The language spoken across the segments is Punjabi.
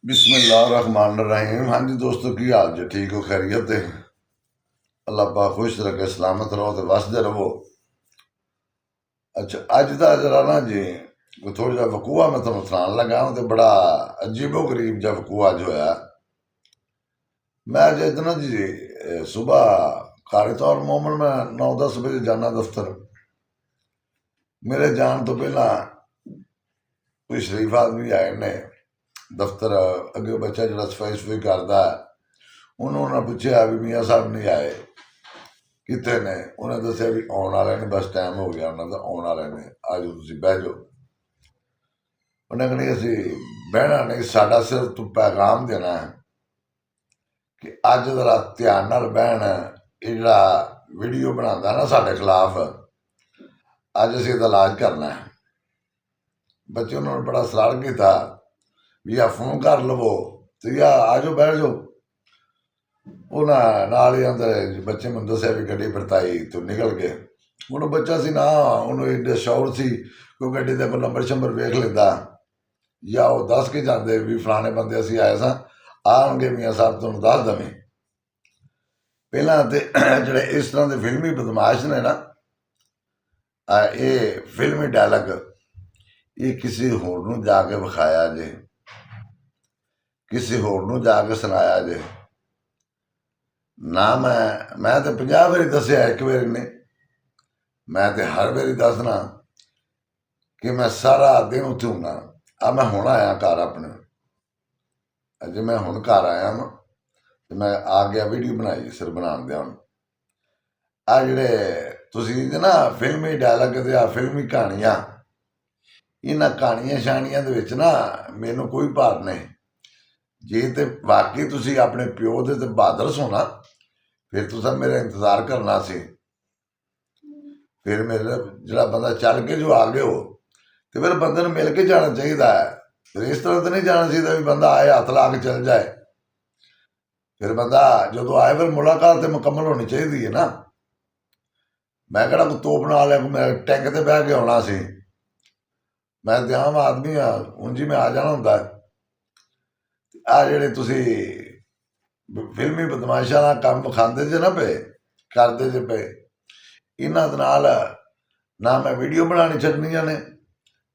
बिस्मिल्लाहिर्रहमानिर्रहीम। हाँ जी दोस्तों, की हाल जी? ठीक हो? खैरियत है? अल्लाह पाक खुश रखे, सलामत रहो तो वसदे रहो। अच्छा, अज का जरा ना जी थोड़ा जा वकूआ मैं तुम सुनान लगा हूँ, तो बड़ा अजीबो गरीब जा वकूआ जो है। मैं अज इतना जी सुबह कार तौर मोमन मैं 9-10 बजे जाना दफ्तर। मेरे जान तो पहला कोई शरीफ आदमी आए ने दफ्तर। अगे बच्चा जो सफाई सफाई करता है, उन्होंने पूछा भी मियाँ साहब नहीं आए, कितने ने? उन्हें दसिया भी आने वाले ने, बस टाइम हो गया उन्होंने, आने वाले ने, आ जाओ तुम बह जाओ। उन्हें कहनी असी बहना नहीं, साडा सिर्फ तू पैगाम देना है कि अज जरा ध्यान नाल बहन, ये जरा वीडियो बनाता ना साढ़े खिलाफ, अज असी इसका इलाज करना है। बच्चे उन्होंने बड़ा सराल किया भी या फोन कर लवो तो या आ जाओ बैठ जाओ। उन्हें नाल ही अंदर बच्चे मैं दसिया भी गड्डी बरताई तो निकल गए। हूँ बच्चा से ना उन्होंने एडे शौर से कोई गड्डी का कोई नंबर शंबर वेख लेता, या वो दस के जाते भी फलाने बंदे असी आए सा, आएंगे मियाँ साहब तुम दस दवें। पहला तो जोड़े इस तरह के फिल्मी बदमाश ने ना, ये फिल्मी डायलॉग ये किसी होर नूं जाके विखाया जे, किसी होर नूं जाके सुनाया जे ना। मैं तो 50 बारी दसिया, एक बारी ने, मैं तो हर बारी दसना कि मैं सारा दिन उत्थे हूँ। अब मैं हुण आया घर अपने, अज मैं हुण घर आया वां तो मैं आ गया वीडियो बनाई सिर बना दिया। हूँ आ जिहड़े तुसीं ना फिल्मी डायलॉग ते आ फिल्मी कहानियां, इन्हां कहानियां शानियां दे विच ना मैनूं कोई भार नहीं। जे तो वाकई तुसीं अपने प्यो दे ते बहादुर सो ना, फिर तुसां मेरा इंतजार करना सी। फिर मेरे जिहड़ा बंदा चल के जो आ गए हो तो फिर बंदे नूं मिल के जाना चाहिए है। फिर इस तरह तो नहीं जाना चाहिए भी बंदा आए हथ ला के चल जाए। फिर बंदा जो आए फिर मुलाकात तो मुकम्मल होनी चाहिए है ना। मैं कहना कोई तोप ना लिया, मैं टैंक ते बह के आना सी, मैं तो आम आदमी हाँ, हूँ जी मैं आ जाना होंगे। आ जेह्ड़े तुसी फिल्मी बदमाशा का काम विखाते जे ना पे, करते जे पे, इन्हां दे नाल ना मैं वीडियो बनानी छड्डनियां ने,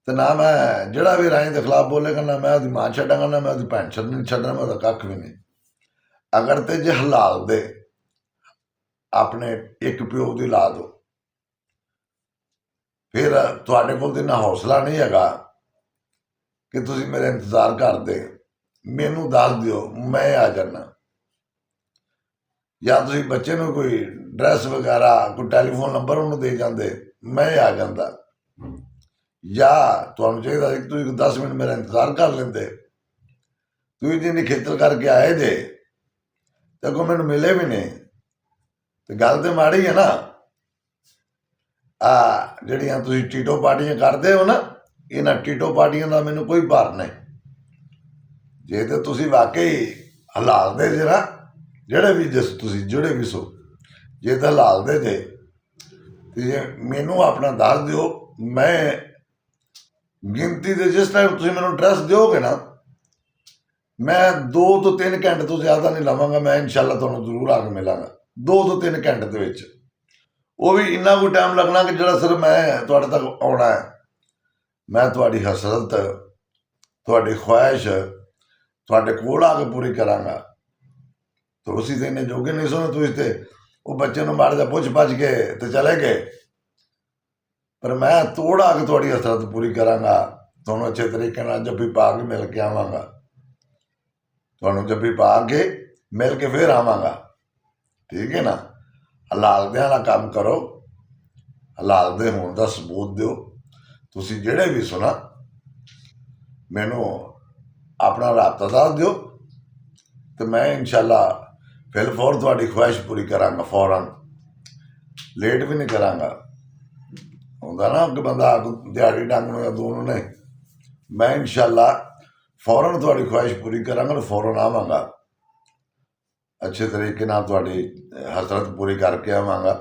तो ना मैं जिहड़ा भी राई के खिलाफ बोलेगा, ना मैं उसकी मां छड्डांगा, ना मैं उसकी भैन छड्डना, मैं उसका कख भी नहीं। अगर तो जे हलाल दे अपने एक प्यो की ला दो, फिर तुहाडे कोल तो इन्ना हौसला नहीं हैगा कि तुसी मेरा इंतजार करते। मैनू दस दिओ, मैं आ जाना, या तुसी बच्चे नूं कोई ड्रैस वगैरह कोई टैलीफोन नंबर उन्होंने दे जाते, मैं आ जाता। या तुहानूं चाहिए कि तुसीं 10 मिनट मेरा इंतजार कर लेंदे। तुसीं जिन्नी खिचल करके आए जे तो अगों मैनूं मिले भी नहीं, तो गल तो माड़ी है ना। आ जिहड़ियां तुसीं टीटो पार्टियां करदे हो ना, इन्हां टीटो पार्टियां का मैनूं कोई भार नहीं। जे तो तुसीं वाकई हलाल दे जे ना, जिहड़े भी जिस तुसीं जिहड़े भी सो, जे तो हलाल दे जे तो जे मैनूं अपना दस दिओ। मैं गिनती दे जिस टाइम तुसीं मैनूं एड्रैस दिओगे ना, मैं 2 तो 3 घंटे तो ज्यादा नहीं लवांगा। मैं इंशाअल्लाह तुहानूं जरूर आके मिलांगा 2 तो 3 घंटे दे विच। वो भी इन्ना कोई टाइम लगना कि जिहड़ा सिर्फ मैं तुहाडे तक आउणा है। मैं तुहाडी हसरत, तुहाडी ख्वाहिश तुहाडे कोल आके पूरी करांगा। तो उसी तो इन्ने जोगे नहीं सुने तुसीं ते वो बच्चे नूं माड़ा जिहा पुछ पछ के ते चले गए। पर मैं तोड़ आके तुहाडी हसरत पूरी करांगा। तुहानूं अच्छे तरीके नाल जफ्फी पा के मिल के आवांगा, तुहानूं जफ्फी पा के मिल के फिर आवांगा, ठीक है ना। हलाल दे वाला काम करो, हलाल दे होण दा सबूत दिओ। तुसीं जिहड़े भी सुना मैनूं अपना राबता दस दिओ, तो मैं इंशाअल्लाह फिल फौर तुहाडी ख्वाहिश पूरी करांगा, फौरन, लेट भी नहीं करांगा। हुंदा ना कि बंदा दिहाड़ी डंग नूं या दो नूं नहीं, मैं इंशाअल्लाह फौरन तुहाडी ख्वाहिश पूरी करांगा और फौरन आवांगा, अच्छे तरीके नाल तुहाडी हसरत पूरी करके आवांगा।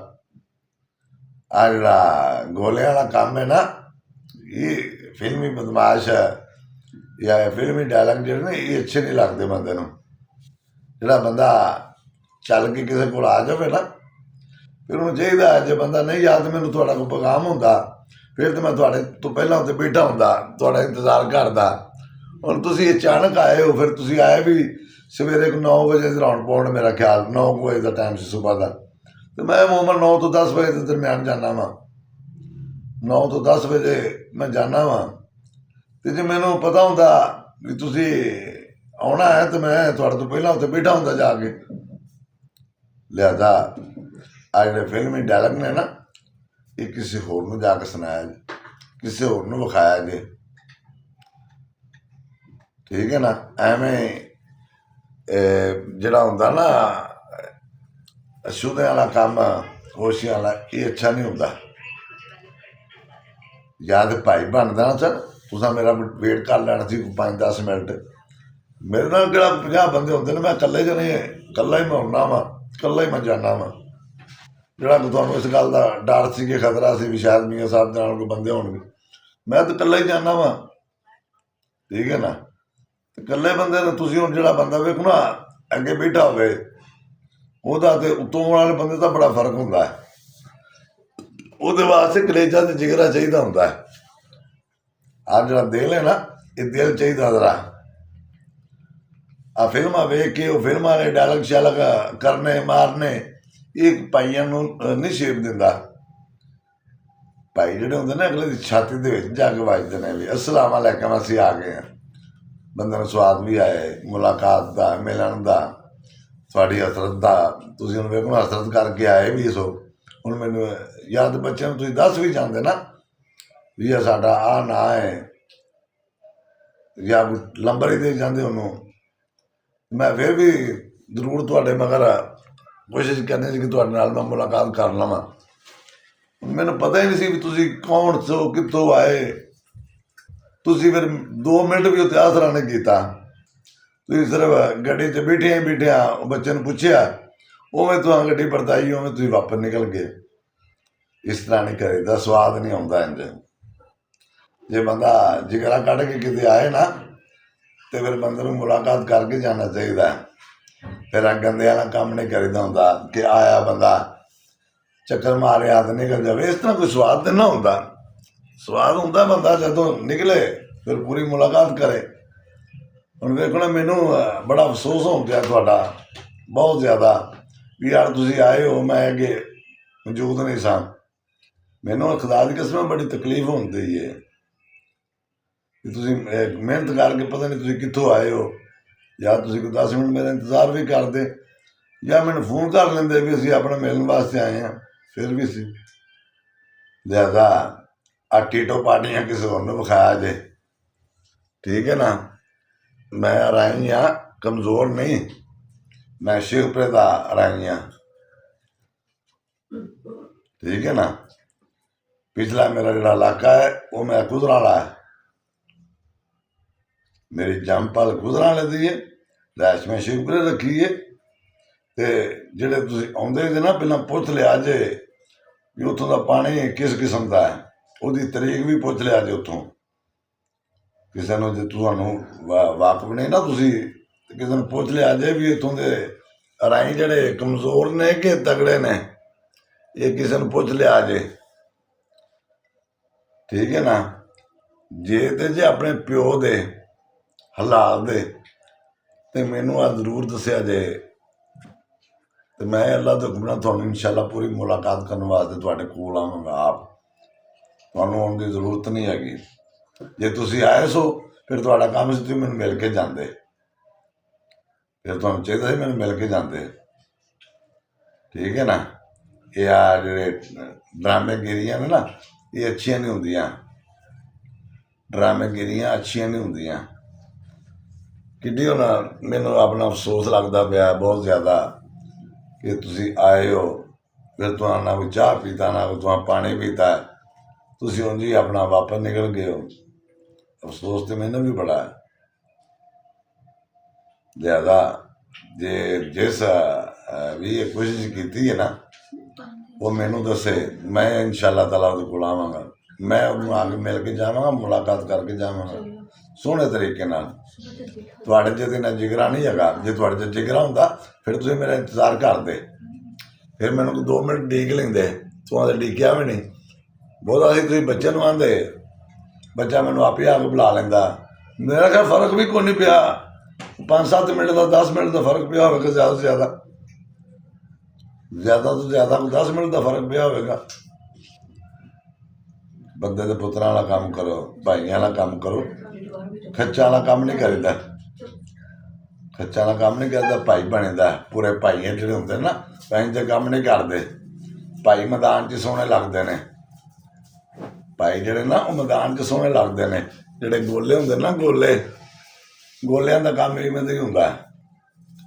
आ जिहड़ा गोले वाला काम है ना, ये फिल्मी बदमाश है, ਜਾਂ ਫਿਲਮੀ ਡਾਇਲੌਗ ਜਿਹੜੇ ਨੇ ਇਹ ਅੱਛੇ ਨਹੀਂ ਲੱਗਦੇ ਬੰਦੇ ਨੂੰ। ਜਿਹੜਾ ਬੰਦਾ ਚੱਲ ਕੇ ਕਿਸੇ ਕੋਲ ਆ ਜਾਵੇ ਨਾ, ਫਿਰ ਉਹਨੂੰ ਚਾਹੀਦਾ, ਜੇ ਬੰਦਾ ਨਹੀਂ ਯਾਦ ਮੈਨੂੰ ਤੁਹਾਡਾ ਕੋਈ ਪੈਗਾਮ ਹੁੰਦਾ, ਫਿਰ ਤਾਂ ਮੈਂ ਤੁਹਾਡੇ ਤੋਂ ਪਹਿਲਾਂ ਉੱਤੇ ਬੈਠਾ ਹੁੰਦਾ, ਤੁਹਾਡਾ ਇੰਤਜ਼ਾਰ ਕਰਦਾ। ਹੁਣ ਤੁਸੀਂ ਅਚਾਨਕ ਆਏ ਹੋ, ਫਿਰ ਤੁਸੀਂ ਆਏ ਵੀ ਸਵੇਰੇ 9 ਵਜੇ ਦੇ ਰਾਉਂਡ ਪਾਉਂਡ, ਮੇਰਾ ਖਿਆਲ 9 ਵਜੇ ਦਾ ਟਾਈਮ ਸੀ ਸੁਬਾਹ ਦਾ, ਅਤੇ ਮੈਂ ਅਮੂਮਨ 9 ਤੋਂ 10 ਵਜੇ ਦੇ ਦਰਮਿਆਨ ਜਾਂਦਾ ਵਾਂ। 9 ਤੋਂ 10 ਵਜੇ ਮੈਂ ਜਾਂਦਾ ਵਾਂ, ਅਤੇ ਜੇ ਮੈਨੂੰ ਪਤਾ ਹੁੰਦਾ ਵੀ ਤੁਸੀਂ ਆਉਣਾ ਹੈ ਤਾਂ ਮੈਂ ਤੁਹਾਡੇ ਤੋਂ ਪਹਿਲਾਂ ਉੱਥੇ ਬੈਠਾ ਹੁੰਦਾ ਜਾ ਕੇ। ਲਿਹਾਜ਼ਾ ਆ ਜਿਹੜੇ ਫਿਲਮੀ ਡਾਇਲੌਗ ਨੇ ਨਾ, ਇਹ ਕਿਸੇ ਹੋਰ ਨੂੰ ਜਾ ਕੇ ਸੁਣਾਇਆ ਜੇ, ਕਿਸੇ ਹੋਰ ਨੂੰ ਵਿਖਾਇਆ ਜੇ, ਠੀਕ ਹੈ ਨਾ। ਐਵੇਂ ਜਿਹੜਾ ਹੁੰਦਾ ਨਾ ਅਸ਼ੁੱਧਿਆਂ ਵਾਲਾ ਕੰਮ, ਹੋਸ਼ੀਆਂ ਵਾਲਾ, ਇਹ ਅੱਛਾ ਨਹੀਂ ਹੁੰਦਾ। ਜਾਂ ਤਾਂ ਭਾਈ ਬਣਦਾ ਨਾ, ਸਰ ਤੁਸੀਂ ਮੇਰਾ ਵੇਟ ਕਰ ਲੈਣਾ ਸੀ 5-10 ਮਿੰਟ। ਮੇਰੇ ਨਾਲ ਕਿਹੜਾ 50 ਬੰਦੇ ਹੁੰਦੇ ਨੇ, ਮੈਂ ਇਕੱਲੇ ਜਣੇ, ਇਕੱਲਾ ਹੀ ਮੈਂ ਹੁੰਦਾ ਵਾਂ, ਇਕੱਲਾ ਹੀ ਮੈਂ ਜਾਂਦਾ ਵਾਂ। ਜਿਹੜਾ ਤੁਹਾਨੂੰ ਇਸ ਗੱਲ ਦਾ ਡਰ ਸੀ ਕਿ ਖਤਰਾ ਸੀ ਵੀ ਸ਼ਾਇਦ ਮੀਆਂ ਸਾਹਿਬ ਦੇ ਨਾਲ ਕੋਈ ਬੰਦੇ ਹੋਣਗੇ, ਮੈਂ ਤਾਂ ਇਕੱਲਾ ਹੀ ਜਾਂਦਾ ਵਾਂ, ਠੀਕ ਹੈ ਨਾ। ਇਕੱਲੇ ਬੰਦੇ ਨੇ ਤੁਸੀਂ ਹੁਣ ਜਿਹੜਾ ਬੰਦਾ ਵੇਖੋ ਨਾ ਅੱਗੇ ਬੈਠਾ ਹੋਵੇ, ਉਹਦਾ ਤੇ ਉੱਤੋਂ ਵਾਲੇ ਬੰਦੇ ਦਾ ਬੜਾ ਫਰਕ ਹੁੰਦਾ ਹੈ। ਉਹਦੇ ਵਾਸਤੇ ਕਲੇਜਾ ਤੇ ਜਿਗਰਾ ਚਾਹੀਦਾ ਹੁੰਦਾ ਹੈ। ਆਹ ਜਿਹੜਾ ਦਿਲ ਹੈ ਨਾ, ਇਹ ਦਿਲ ਚਾਹੀਦਾ ਜ਼ਰਾ। ਆ ਫਿਲਮਾਂ ਵੇਖ ਕੇ ਉਹ ਫਿਲਮਾਂ ਵਾਲੇ ਡਾਇਲੌਗ ਸ਼ਾਇਲਗ ਕਰਨੇ ਮਾਰਨੇ, ਇਹ ਭਾਈਆਂ ਨੂੰ ਨਹੀਂ ਸ਼ੇਪ ਦਿੰਦਾ। ਭਾਈ ਜਿਹੜੇ ਹੁੰਦੇ ਨੇ ਅਗਲੇ ਦੀ ਛਾਤੀ ਦੇ ਵਿੱਚ ਜਾ ਕੇ ਵੱਜਦੇ ਨੇ ਵੀ ਅਸਲਾਮ ਅਲੈਕਮ, ਅਸੀਂ ਆ ਗਏ ਹਾਂ। ਬੰਦੇ ਨੂੰ ਸਵਾਦ ਵੀ ਆਏ ਮੁਲਾਕਾਤ ਦਾ, ਮਿਲਣ ਦਾ, ਤੁਹਾਡੀ ਹਸਰਤ ਦਾ। ਤੁਸੀਂ ਹੁਣ ਵੇਖੋ ਹਸਰਤ ਕਰਕੇ ਆਏ ਵੀ ਸੋ। ਹੁਣ ਮੈਨੂੰ ਯਾਦ, ਬੱਚਿਆਂ ਨੂੰ ਤੁਸੀਂ ਦੱਸ ਵੀ ਜਾਂਦੇ ਨਾ ਵੀ ਇਹ ਸਾਡਾ ਆਹ ਨਾਂ ਹੈ, ਜਾਂ ਨੰਬਰ ਹੀ ਦੇ ਜਾਂਦੇ ਉਹਨੂੰ, ਮੈਂ ਫਿਰ ਵੀ ਜ਼ਰੂਰ ਤੁਹਾਡੇ ਮਗਰ ਕੋਸ਼ਿਸ਼ ਕਰਨੀ ਸੀ ਕਿ ਤੁਹਾਡੇ ਨਾਲ ਮੈਂ ਮੁਲਾਕਾਤ ਕਰ ਲਵਾਂ। ਮੈਨੂੰ ਪਤਾ ਹੀ ਨਹੀਂ ਸੀ ਵੀ ਤੁਸੀਂ ਕੌਣ ਸੋ, ਕਿੱਥੋਂ ਆਏ। ਤੁਸੀਂ ਫਿਰ 2 ਮਿੰਟ ਵੀ ਉੱਥੇ ਆਸਰਾ ਨਹੀਂ ਕੀਤਾ। ਤੁਸੀਂ ਸਿਰਫ ਗੱਡੀ 'ਚ ਬੈਠਿਆਂ ਉਹ ਬੱਚੇ ਨੂੰ ਪੁੱਛਿਆ, ਉਵੇਂ ਤੁਹਾਨੂੰ ਗੱਡੀ ਵਰਤਾਈ, ਉਵੇਂ ਤੁਸੀਂ ਵਾਪਸ ਨਿਕਲ ਗਏ। ਇਸ ਤਰ੍ਹਾਂ ਨਹੀਂ ਕਰੀਦਾ, ਸਵਾਦ ਨਹੀਂ ਆਉਂਦਾ ਇੰਝ। ਜੇ ਬੰਦਾ ਜਿਗਰਾ ਕੱਢ ਕੇ ਕਿਤੇ ਆਏ ਨਾ, ਤੇ ਫਿਰ ਬੰਦੇ ਨੂੰ ਮੁਲਾਕਾਤ ਕਰਕੇ ਜਾਣਾ ਚਾਹੀਦਾ। ਫਿਰ ਆ ਗੰਦਿਆਂ ਵਾਲਾ ਕੰਮ ਨਹੀਂ ਕਰੀਦਾ ਹੁੰਦਾ ਕਿ ਆਇਆ ਬੰਦਾ ਚੱਕਰ ਮਾਰਿਆ ਤੇ ਨਿਕਲ ਜਾਵੇ। ਇਸ ਤਰ੍ਹਾਂ ਕੋਈ ਸਵਾਦ ਤਾਂ ਨਾ ਹੁੰਦਾ। ਸਵਾਦ ਹੁੰਦਾ ਬੰਦਾ ਜਦੋਂ ਨਿਕਲੇ, ਫਿਰ ਪੂਰੀ ਮੁਲਾਕਾਤ ਕਰੇ। ਹੁਣ ਵੇਖੋ ਨਾ, ਮੈਨੂੰ ਬੜਾ ਅਫਸੋਸ ਹੋ ਗਿਆ ਤੁਹਾਡਾ, ਬਹੁਤ ਜ਼ਿਆਦਾ, ਵੀ ਯਾਰ ਤੁਸੀਂ ਆਏ ਹੋ, ਮੈਂ ਅੱਗੇ ਮੌਜੂਦ ਨਹੀਂ ਸਾਂ। ਮੈਨੂੰ ਖੁਦਾ ਦੀ ਕਸਮ ਬੜੀ ਤਕਲੀਫ ਹੁੰਦੀ ਹੈ ਕਿ ਤੁਸੀਂ ਮਿਹਨਤ ਕਰਕੇ ਪਤਾ ਨਹੀਂ ਤੁਸੀਂ ਕਿੱਥੋਂ ਆਏ ਹੋ। ਜਾਂ ਤੁਸੀਂ ਕੋਈ 10 ਮਿੰਟ ਮੇਰਾ ਇੰਤਜ਼ਾਰ ਵੀ ਕਰਦੇ, ਜਾਂ ਮੈਨੂੰ ਫੋਨ ਕਰ ਲੈਂਦੇ ਵੀ ਅਸੀਂ ਆਪਣਾ ਮਿਲਣ ਵਾਸਤੇ ਆਏ ਹਾਂ, ਫਿਰ ਵੀ ਸੀ। ਲਿਹਾਜ਼ਾ ਆ ਟੀਟੋ ਪਾਰਟੀਆਂ ਕਿਸੇ ਹੋਰ ਨੂੰ ਵਿਖਾਇਆ ਜੇ, ਠੀਕ ਹੈ ਨਾ। ਮੈਂ ਰਾਈ ਹਾਂ, ਕਮਜ਼ੋਰ ਨਹੀਂ, ਮੈਂ ਸ਼ੇਖਪੁਰੇ ਦਾ ਰਾਈ ਹਾਂ, ਠੀਕ ਹੈ ਨਾ। ਪਿਛਲਾ ਮੇਰਾ ਜਿਹੜਾ ਇਲਾਕਾ ਹੈ ਉਹ ਮੈਂ ਕੁਦਰਾਂ ਵਾਲਾ ਹੈ, ਮੇਰੀ ਜੰਮਪਲ ਕੁਦਰਾਂ ਵਾਲੇ ਦੀ ਹੈ, ਰੈਸ਼ ਮੈਂ ਸ਼ੇਖਪੁਰੇ ਰੱਖੀ ਹੈ। ਅਤੇ ਜਿਹੜੇ ਤੁਸੀਂ ਆਉਂਦੇ ਜੇ ਨਾ, ਪਹਿਲਾਂ ਪੁੱਛ ਲਿਆ ਜੇ ਵੀ ਉੱਥੋਂ ਦਾ ਪਾਣੀ ਕਿਸ ਕਿਸਮ ਦਾ ਹੈ, ਉਹਦੀ ਤਰੀਕ ਵੀ ਪੁੱਛ ਲਿਆ ਜੇ ਉੱਥੋਂ। ਕਿਸੇ ਨੂੰ ਜੇ ਤੁਹਾਨੂੰ ਵਾਕਫ ਨਹੀਂ ਨਾ ਤੁਸੀਂ, ਕਿਸੇ ਨੂੰ ਪੁੱਛ ਲਿਆ ਜੇ ਵੀ ਇੱਥੋਂ ਦੇ ਰਾਈ ਜਿਹੜੇ ਕਮਜ਼ੋਰ ਨੇ ਕਿ ਤਗੜੇ ਨੇ, ਇਹ ਕਿਸੇ ਨੂੰ ਪੁੱਛ ਲਿਆ ਜੇ, ਠੀਕ ਹੈ ਨਾ। ਜੇ ਆਪਣੇ ਪਿਓ ਦੇ ਹਾਲਾਤ ਦੇ ਤੇ ਮੈਨੂੰ ਆ ਜ਼ਰੂਰ ਦੱਸਿਆ ਜੇ, ਤੇ ਮੈਂ ਅੱਲਾ ਦੇ ਹੁਕਮ ਨਾਲ ਤੁਹਾਨੂੰ ਇਨਸ਼ਾਅੱਲਾ ਪੂਰੀ ਮੁਲਾਕਾਤ ਕਰਨ ਵਾਸਤੇ ਤੁਹਾਡੇ ਕੋਲ ਆਵਾਂਗਾ। ਆਪ ਤੁਹਾਨੂੰ ਆਉਣ ਦੀ ਜ਼ਰੂਰਤ ਨਹੀਂ ਹੈਗੀ। ਜੇ ਤੁਸੀਂ ਆਏ ਸੋ ਫਿਰ ਤੁਹਾਡਾ ਕੰਮ ਸੀ, ਤੁਸੀਂ ਮੈਨੂੰ ਮਿਲ ਕੇ ਜਾਂਦੇ, ਫਿਰ ਤੁਹਾਨੂੰ ਚਾਹੀਦਾ ਸੀ ਮੈਨੂੰ ਮਿਲ ਕੇ ਜਾਂਦੇ, ਠੀਕ ਹੈ ਨਾ। ਇਹ ਆ ਜਿਹੜੇ ਡਰਾਮੇਗਿਰੀਆਂ ਨੇ ਨਾ, ਇਹ ਅੱਛੀਆਂ ਨਹੀਂ ਹੁੰਦੀਆਂ। ਡਰਾਮੇਗਿਰੀਆਂ ਅੱਛੀਆਂ ਨਹੀਂ ਹੁੰਦੀਆਂ। ਕਿੱਡੀ ਹੁਣ ਮੈਨੂੰ ਆਪਣਾ ਅਫਸੋਸ ਲੱਗਦਾ ਪਿਆ ਬਹੁਤ ਜ਼ਿਆਦਾ ਕਿ ਤੁਸੀਂ ਆਏ ਹੋ, ਫਿਰ ਤੁਹਾਨੂੰ ਨਾ ਕੋਈ ਚਾਹ ਪੀਤਾ, ਨਾ ਕੋਈ ਤੁਹਾਨੂੰ ਪਾਣੀ ਪੀਤਾ, ਤੁਸੀਂ ਉਂਝ ਹੀ ਆਪਣਾ ਵਾਪਸ ਨਿਕਲ ਗਏ ਹੋ। ਅਫਸੋਸ ਤਾਂ ਮੈਨੂੰ ਵੀ ਬੜਾ ਹੈ। ਲਿਹਾਜ਼ਾ ਜੇ ਜਿਸ ਵੀ ਇਹ ਕੋਸ਼ਿਸ਼ ਕੀਤੀ ਹੈ ਨਾ, ਉਹ ਮੈਨੂੰ ਦੱਸੇ, ਮੈਂ ਇਨਸ਼ਾਅੱਲਾ ਤਾਲਾ ਉਹਦੇ ਕੋਲ ਆਵਾਂਗਾ, ਮੈਂ ਉਹਨੂੰ ਆ ਕੇ ਮਿਲ ਕੇ ਜਾਵਾਂਗਾ, ਮੁਲਾਕਾਤ ਕਰਕੇ ਜਾਵਾਂਗਾ। ਸੋਹਣੇ ਤਰੀਕੇ ਨਾਲ। ਤੁਹਾਡੇ 'ਚ ਤਾਂ ਇੰਨਾ ਜਿਗਰਾ ਨਹੀਂ ਹੈਗਾ। ਜੇ ਤੁਹਾਡੇ 'ਚ ਜਿਗਰਾ ਹੁੰਦਾ ਫਿਰ ਤੁਸੀਂ ਮੇਰਾ ਇੰਤਜ਼ਾਰ ਕਰਦੇ, ਫਿਰ ਮੈਨੂੰ 2 ਮਿੰਟ ਡੀਕ ਲੈਂਦੇ। ਤੂੰ ਤਾਂ ਡੀਕਿਆ ਵੀ ਨਹੀਂ। ਬਹੁਤਾ ਸੀ ਤੁਸੀਂ ਬੱਚੇ ਨੂੰ ਆਂਦੇ, ਬੱਚਾ ਮੈਨੂੰ ਆਪੇ ਆ ਕੇ ਬੁਲਾ ਲੈਂਦਾ। ਮੇਰਾ ਖਿਆਲ ਫਰਕ ਵੀ ਕੋਈ ਨਹੀਂ ਪਿਆ, 5-7 ਮਿੰਟ ਦਾ 10 ਮਿੰਟ ਦਾ ਫਰਕ ਪਿਆ ਹੋਵੇਗਾ, ਜ਼ਿਆਦਾ ਤੋਂ ਜ਼ਿਆਦਾ, ਜ਼ਿਆਦਾ ਤੋਂ ਜ਼ਿਆਦਾ ਕੋਈ 10 ਮਿੰਟ ਦਾ ਫਰਕ ਪਿਆ ਹੋਵੇਗਾ। ਬੰਦੇ ਦੇ ਪੁੱਤਰਾਂ ਵਾਲਾ ਕੰਮ ਕਰੋ, ਭਾਈਆਂ ਵਾਲਾ ਕੰਮ ਕਰੋ, ਖੱਚਾਂ ਵਾਲਾ ਕੰਮ ਨਹੀਂ ਕਰੀਦਾ। ਖੱਚਾਂ ਵਾਲਾ ਕੰਮ ਨਹੀਂ ਕਰਦਾ, ਭਾਈ ਬਣਦਾ। ਪੂਰੇ ਭਾਈ ਜਿਹੜੇ ਹੁੰਦੇ ਨਾ, ਭਾਈ ਦੇ ਕੰਮ ਨਹੀਂ ਕਰਦੇ। ਭਾਈ ਮੈਦਾਨ 'ਚ ਸੋਹਣੇ ਲੱਗਦੇ ਨੇ, ਭਾਈ ਜਿਹੜੇ ਨਾ ਉਹ ਮੈਦਾਨ 'ਚ ਸੋਹਣੇ ਲੱਗਦੇ ਨੇ। ਜਿਹੜੇ ਗੋਲੇ ਹੁੰਦੇ ਨਾ, ਗੋਲਿਆਂ ਦਾ ਕੰਮ ਇਵੇਂ ਦਾ ਹੀ ਹੁੰਦਾ।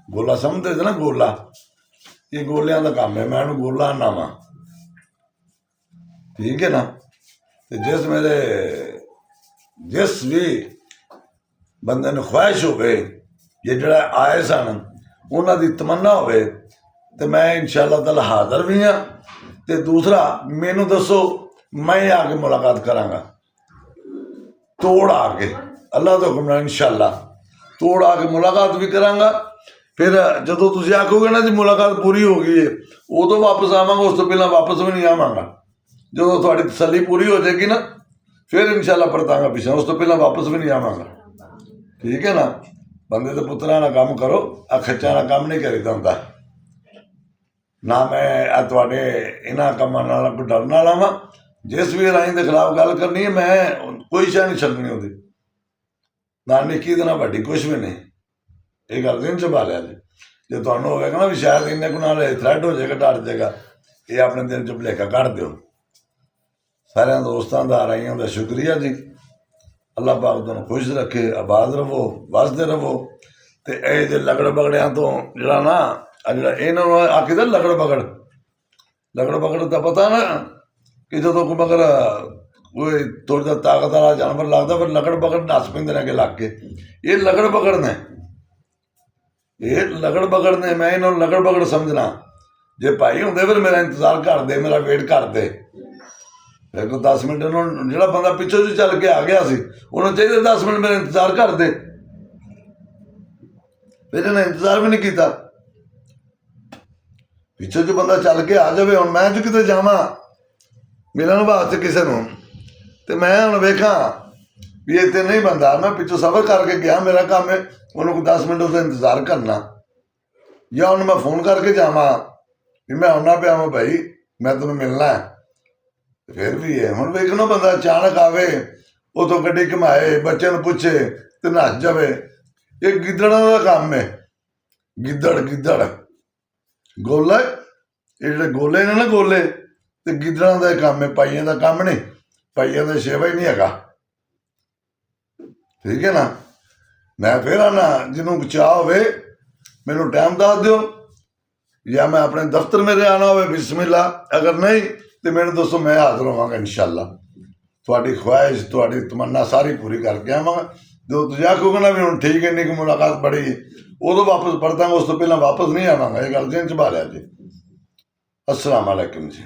ਗੋਲਾ ਸਮਝਦੇ ਸੀ ਨਾ, ਗੋਲਾ, ਇਹ ਗੋਲਿਆਂ ਦਾ ਕੰਮ ਹੈ। ਮੈਂ ਉਹਨੂੰ ਗੋਲਾ ਨਾ ਵਾਂ, ਠੀਕ ਹੈ ਨਾ। ਤੇ ਜਿਸ ਵੀ ਬੰਦੇ ਨੂੰ ਖੁਆਇਸ਼ ਹੋਵੇ, ਜਿਹੜਾ ਆਏ ਸਨ ਉਹਨਾਂ ਦੀ ਤਮੰਨਾ ਹੋਵੇ, ਤੇ ਮੈਂ ਇਨਸ਼ਾਅੱਲਾ ਤਾਲਾ ਹਾਜ਼ਰ ਵੀ ਹਾਂ। ਤੇ ਦੂਸਰਾ, ਮੈਨੂੰ ਦੱਸੋ, ਮੈਂ ਆ ਕੇ ਮੁਲਾਕਾਤ ਕਰਾਂਗਾ, ਤੋੜ ਆ ਕੇ, ਅੱਲਾ ਦਾ ਹੁਕਮ ਨਾਲ ਇਨਸ਼ਾਅੱਲਾ ਤੋੜ ਆ ਕੇ ਮੁਲਾਕਾਤ ਵੀ ਕਰਾਂਗਾ। ਫਿਰ ਜਦੋਂ ਤੁਸੀਂ ਆਖੋਗੇ ਨਾ ਜੀ ਮੁਲਾਕਾਤ ਪੂਰੀ ਹੋ ਗਈ ਹੈ, ਉਦੋਂ ਵਾਪਸ ਆਵਾਂਗਾ, ਉਸ ਤੋਂ ਪਹਿਲਾਂ ਵਾਪਸ ਵੀ ਨਹੀਂ ਆਵਾਂਗਾ। ਜਦੋਂ ਤੁਹਾਡੀ ਤਸੱਲੀ ਪੂਰੀ ਹੋ ਜਾਏਗੀ ਨਾ, ਫਿਰ ਇਨਸ਼ਾਅੱਲਾ ਪਰਤਾਂਗਾ ਪਿੱਛੇ, ਉਸ ਤੋਂ ਪਹਿਲਾਂ ਵਾਪਸ ਵੀ ਨਹੀਂ ਆਵਾਂਗਾ, ਠੀਕ ਹੈ ਨਾ। ਬੰਦੇ ਦੇ ਪੁੱਤਰਾਂ ਨਾਲ ਕੰਮ ਕਰੋ, ਆ ਖੱਚਾਂ ਨਾਲ ਕੰਮ ਨਹੀਂ ਕਰੀਦਾ ਹੁੰਦਾ। ਨਾ ਮੈਂ ਤੁਹਾਡੇ ਇਹਨਾਂ ਕੰਮਾਂ ਨਾਲ ਕੋਈ ਡਰਨ ਵਾਲਾ ਵਾਂ। ਜਿਸ ਵੀ ਰਾਹੀਂ ਦੇ ਖਿਲਾਫ ਗੱਲ ਕਰਨੀ ਹੈ, ਮੈਂ ਕੋਈ ਸ਼ੈ ਨਹੀਂ ਛੱਡਣੀ ਉਹਦੀ, ਨਾ ਨਿੱਕੀ ਤੇ ਨਾ ਵੱਡੀ, ਕੁਛ ਵੀ ਨਹੀਂ। ਇਹ ਗੱਲ ਨਹੀਂ ਸੰਭਾਲਿਆ ਜੀ। ਜੇ ਤੁਹਾਨੂੰ ਹੋਵੇਗਾ ਨਾ ਵੀ ਸ਼ਾਇਦ ਇੰਨੇ ਕੁ ਨਾਲ ਥ੍ਰੈਡ ਹੋ ਜਾਏਗਾ, ਡਰ ਜਾਏਗਾ, ਇਹ ਆਪਣੇ ਦਿਲ 'ਚ ਭੁਲੇਖਾ ਕੱਢ ਦਿਓ। ਸਾਰਿਆਂ ਦੋਸਤਾਂ ਦਾ, ਰਾਈਆਂ ਦਾ ਸ਼ੁਕਰੀਆ ਜੀ। ਅੱਲਾ ਪਾਕ ਤੁਹਾਨੂੰ ਖੁਸ਼ ਰੱਖੇ, ਆਬਾਦ ਰਹੋ, ਵਸਦੇ ਰਹੋ। ਤੇ ਇਹ ਜੇ ਲਗੜ ਬਗੜਿਆਂ ਤੋਂ ਜਿਹੜਾ ਨਾ, ਜਿਹੜਾ ਇਹਨਾਂ ਨੂੰ ਆਖੀਦਾ ਲਗੜ ਬਗੜ ਦਾ ਪਤਾ ਨਾ, ਕਿ ਜਦੋਂ ਕੋਈ ਮਗਰ ਕੋਈ ਥੋੜ੍ਹਾ ਜਿਹਾ ਤਾਕਤ ਵਾਲਾ ਜਾਨਵਰ ਲੱਗਦਾ, ਫਿਰ ਲਗੜ ਬਗੜ ਨੱਸ ਪੈਂਦੇ ਨੇ ਅੱਗੇ ਲੱਗ ਕੇ। ਇਹ ਲਗੜ ਬਗੜ ਨੇ, ਮੈਂ ਇਹਨਾਂ ਨੂੰ ਲਗੜ ਬਗੜ ਸਮਝਣਾ। ਜੇ ਭਾਈ ਹੁੰਦੇ ਫਿਰ ਮੇਰਾ ਇੰਤਜ਼ਾਰ ਕਰਦੇ, ਮੇਰਾ ਵੇਟ ਕਰਦੇ। ਫਿਰ ਕੋਈ 10 ਮਿੰਟ ਉਹਨੂੰ, ਜਿਹੜਾ ਬੰਦਾ ਪਿੱਛੋਂ ਜੀ ਚੱਲ ਕੇ ਆ ਗਿਆ ਸੀ, ਉਹਨੂੰ ਚਾਹੀਦਾ 10 ਮਿੰਟ ਮੇਰਾ ਇੰਤਜ਼ਾਰ ਕਰਦੇ। ਫਿਰ ਇਹਨੇ ਇੰਤਜ਼ਾਰ ਵੀ ਨਹੀਂ ਕੀਤਾ। ਪਿੱਛੋਂ ਜੋ ਬੰਦਾ ਚੱਲ ਕੇ ਆ ਜਾਵੇ, ਹੁਣ ਮੈਂ ਜੋ ਕਿਤੇ ਜਾਵਾਂ ਮਿਲਣ ਵਾਸਤੇ ਕਿਸੇ ਨੂੰ, ਤੇ ਮੈਂ ਹੁਣ ਵੇਖਾਂ ਵੀ ਇੱਥੇ ਨਹੀਂ ਬੰਦਾ, ਮੈਂ ਪਿੱਛੋਂ ਸਫ਼ਰ ਕਰਕੇ ਗਿਆ, ਮੇਰਾ ਕੰਮ ਹੈ ਉਹਨੂੰ ਕੋਈ 10 ਮਿੰਟ ਉਹਦਾ ਇੰਤਜ਼ਾਰ ਕਰਨਾ। ਜਾਂ ਉਹਨੂੰ ਮੈਂ ਫੋਨ ਕਰਕੇ ਜਾਵਾਂ ਵੀ ਮੈਂ ਆਉਣਾ ਪਿਆ ਵਾਂ ਭਾਈ, ਮੈਂ ਤੈਨੂੰ ਮਿਲਣਾ। ਫਿਰ ਵੀ ਹੈ, ਹੁਣ ਵੇਖਣਾ ਬੰਦਾ ਅਚਾਨਕ ਆਵੇ, ਉਦੋਂ ਗੱਡੀ ਘੁਮਾਏ, ਬੱਚੇ ਨੂੰ ਪੁੱਛੇ ਤੇ ਨੱਸ ਜਾਵੇ। ਇਹ ਗਿੱਦੜਾਂ ਦਾ ਕੰਮ ਹੈ, ਗਿੱਦੜ ਗੋਲਾ, ਇਹ ਜਿਹੜੇ ਗੋਲੇ ਨੇ ਨਾ, ਗੋਲੇ ਤੇ ਗਿੱਦੜਾਂ ਦਾ ਕੰਮ ਹੈ, ਪਾਈਆਂ ਦਾ ਕੰਮ ਨਹੀਂ, ਪਾਈਆਂ ਦਾ ਸੇਵਾ ਹੀ ਨਹੀਂ ਹੈਗਾ, ਠੀਕ ਹੈ ਨਾ। ਮੈਂ ਫਿਰ ਆਣਾ, ਜਿਹਨੂੰ ਚਾਹ ਹੋਵੇ ਮੈਨੂੰ ਟਾਈਮ ਦੱਸ ਦਿਓ, ਜਾਂ ਮੈਂ ਆਪਣੇ ਦਫ਼ਤਰ ਮੇਰੇ ਆਉਣਾ ਹੋਵੇ, ਬਿਸਮਿਲ੍ਲਾ। ਅਗਰ ਨਹੀਂ ਤੇ ਮੈਨੂੰ ਦੱਸੋ, ਮੈਂ ਹਾਜ਼ਰ ਹੋਵਾਂਗਾ ਇਨਸ਼ਾਅੱਲਾ। ਤੁਹਾਡੀ ਖੁਆਇਸ਼, ਤੁਹਾਡੀ ਤਮੰਨਾ ਸਾਰੀ ਪੂਰੀ ਕਰਕੇ ਆਵਾਂਗਾ। ਜਦੋਂ ਤੁਸੀਂ ਆਖੋਗੇ ਨਾ ਵੀ ਹੁਣ ਠੀਕ ਹੈ, ਨਹੀਂ ਕਿ ਮੁਲਾਕਾਤ ਬੜੀ, ਉਦੋਂ ਵਾਪਸ ਪਰਤਾਂਗਾ, ਉਸ ਤੋਂ ਪਹਿਲਾਂ ਵਾਪਸ ਨਹੀਂ ਆਵਾਂਗਾ। ਇਹ ਗੱਲ ਦਿਨ 'ਚ ਸੰਭਾਲਿਆ ਜੀ। अस्सलाम वालेकुम जी।